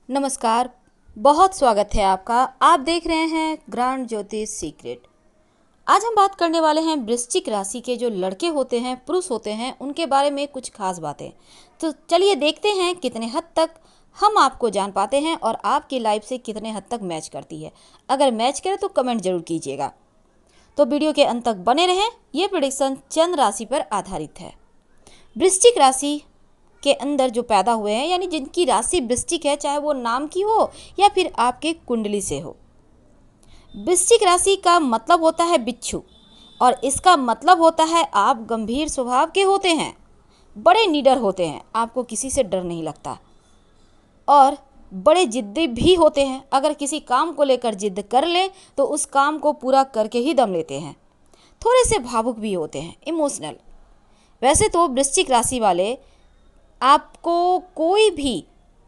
नमस्कार। बहुत स्वागत है आपका। आप देख रहे हैं ग्रांड ज्योतिष सीक्रेट। आज हम बात करने वाले हैं वृश्चिक राशि के जो लड़के होते हैं, पुरुष होते हैं, उनके बारे में कुछ खास बातें। तो चलिए देखते हैं कितने हद तक हम आपको जान पाते हैं और आपकी लाइफ से कितने हद तक मैच करती है। अगर मैच करे तो कमेंट जरूर कीजिएगा। तो वीडियो के अंत तक बने रहें। ये प्रेडिक्शन चंद्र राशि पर आधारित है। वृश्चिक राशि के अंदर जो पैदा हुए हैं, यानी जिनकी राशि वृश्चिक है, चाहे वो नाम की हो या फिर आपके कुंडली से हो। वृश्चिक राशि का मतलब होता है बिच्छू, और इसका मतलब होता है आप गंभीर स्वभाव के होते हैं, बड़े निडर होते हैं, आपको किसी से डर नहीं लगता और बड़े जिद्दी भी होते हैं। अगर किसी काम को लेकर जिद कर लें तो उस काम को पूरा करके ही दम लेते हैं। थोड़े से भावुक भी होते हैं, इमोशनल। वैसे तो वृश्चिक राशि वाले आपको कोई भी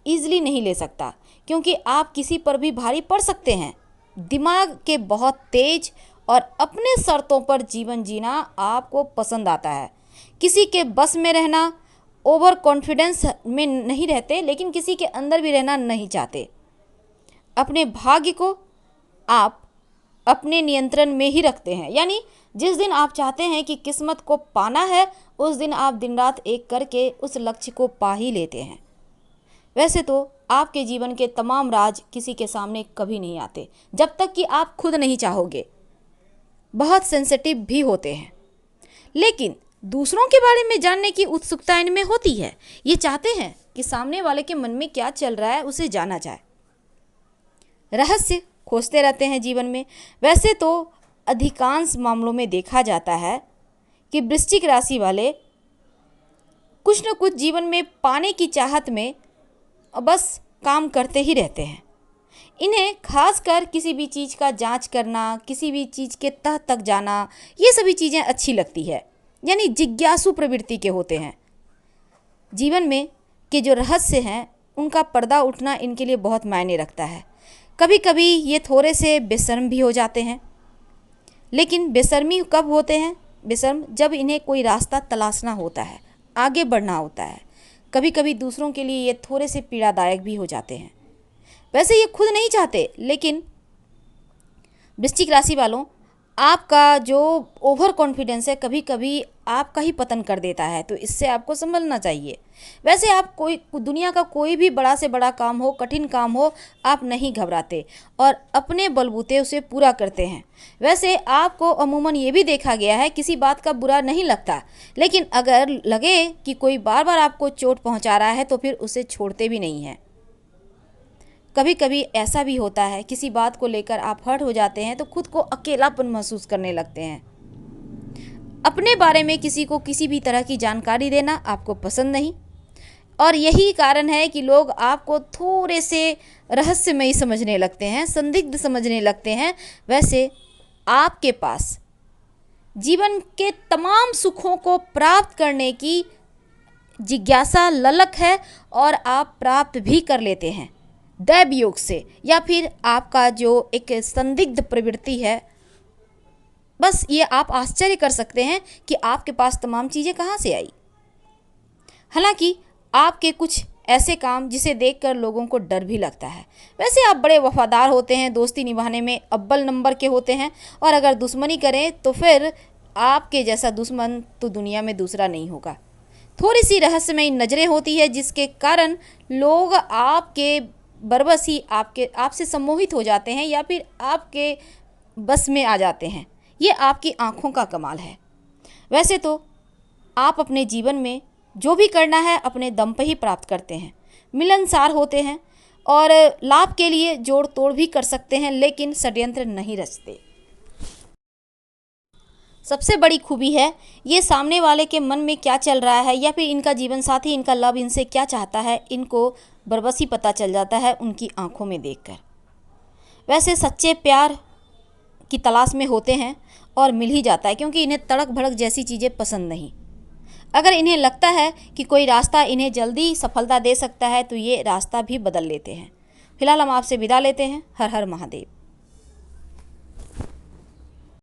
ईजिली नहीं ले सकता, क्योंकि आप किसी पर भी भारी पड़ सकते हैं। दिमाग के बहुत तेज और अपने शर्तों पर जीवन जीना आपको पसंद आता है। किसी के बस में रहना, ओवर कॉन्फिडेंस में नहीं रहते, लेकिन किसी के अंदर भी रहना नहीं चाहते। अपने भाग्य को आप अपने नियंत्रण में ही रखते हैं, यानी जिस दिन आप चाहते हैं कि किस्मत को पाना है, उस दिन आप दिन रात एक करके उस लक्ष्य को पा ही लेते हैं। वैसे तो आपके जीवन के तमाम राज किसी के सामने कभी नहीं आते जब तक कि आप खुद नहीं चाहोगे। बहुत सेंसिटिव भी होते हैं, लेकिन दूसरों के बारे में जानने की उत्सुकता इनमें होती है। ये चाहते हैं कि सामने वाले के मन में क्या चल रहा है उसे जाना जाए। रहस्य खोजते रहते हैं जीवन में। वैसे तो अधिकांश मामलों में देखा जाता है कि वृश्चिक राशि वाले कुछ न कुछ जीवन में पाने की चाहत में बस काम करते ही रहते हैं। इन्हें खासकर किसी भी चीज़ का जांच करना, किसी भी चीज़ के तह तक जाना, ये सभी चीज़ें अच्छी लगती है। यानी जिज्ञासु प्रवृत्ति के होते हैं। जीवन में के जो रहस्य हैं उनका पर्दा उठना इनके लिए बहुत मायने रखता है। कभी कभी ये थोड़े से बेशर्म भी हो जाते हैं, लेकिन बेशर्मी कब होते हैं? बेशर्म जब इन्हें कोई रास्ता तलाशना होता है, आगे बढ़ना होता है। कभी कभी दूसरों के लिए ये थोड़े से पीड़ादायक भी हो जाते हैं। वैसे ये खुद नहीं चाहते, लेकिन वृश्चिक राशि वालों, आपका जो ओवर कॉन्फिडेंस है कभी कभी आपका ही पतन कर देता है, तो इससे आपको संभलना चाहिए। वैसे आप कोई दुनिया का कोई भी बड़ा से बड़ा काम हो, कठिन काम हो, आप नहीं घबराते और अपने बलबूते उसे पूरा करते हैं। वैसे आपको अमूमन ये भी देखा गया है, किसी बात का बुरा नहीं लगता, लेकिन अगर लगे कि कोई बार बार आपको चोट पहुंचा रहा है तो फिर उसे छोड़ते भी नहीं हैं। कभी कभी ऐसा भी होता है, किसी बात को लेकर आप हर्ट हो जाते हैं तो खुद को अकेलापन महसूस करने लगते हैं। अपने बारे में किसी को किसी भी तरह की जानकारी देना आपको पसंद नहीं, और यही कारण है कि लोग आपको थोड़े से रहस्यमयी समझने लगते हैं, संदिग्ध समझने लगते हैं। वैसे आपके पास जीवन के तमाम सुखों को प्राप्त करने की जिज्ञासा, ललक है, और आप प्राप्त भी कर लेते हैं दैव योग से, या फिर आपका जो एक संदिग्ध प्रवृत्ति है। बस ये आप आश्चर्य कर सकते हैं कि आपके पास तमाम चीज़ें कहाँ से आई। हालांकि आपके कुछ ऐसे काम जिसे देखकर लोगों को डर भी लगता है। वैसे आप बड़े वफादार होते हैं, दोस्ती निभाने में अव्वल नंबर के होते हैं, और अगर दुश्मनी करें तो फिर आपके जैसा दुश्मन तो दुनिया में दूसरा नहीं होगा। थोड़ी सी रहस्यमयी नज़रें होती है, जिसके कारण लोग आपके बरबस ही आपसे सम्मोहित हो जाते हैं या फिर आपके बस में आ जाते हैं। ये आपकी आँखों का कमाल है। वैसे तो आप अपने जीवन में जो भी करना है अपने दम पर ही प्राप्त करते हैं, मिलनसार होते हैं और लाभ के लिए जोड़ तोड़ भी कर सकते हैं, लेकिन षड्यंत्र नहीं रचते। सबसे बड़ी खूबी है ये सामने वाले के मन में क्या चल रहा है, या फिर इनका जीवन साथी, इनका लव इनसे क्या चाहता है, इनको बरबस ही पता चल जाता है उनकी आंखों में देखकर। वैसे सच्चे प्यार की तलाश में होते हैं और मिल ही जाता है, क्योंकि इन्हें तड़क भड़क जैसी चीज़ें पसंद नहीं। अगर इन्हें लगता है कि कोई रास्ता इन्हें जल्दी सफलता दे सकता है तो ये रास्ता भी बदल लेते हैं। फिलहाल हम आपसे विदा लेते हैं। हर हर महादेव।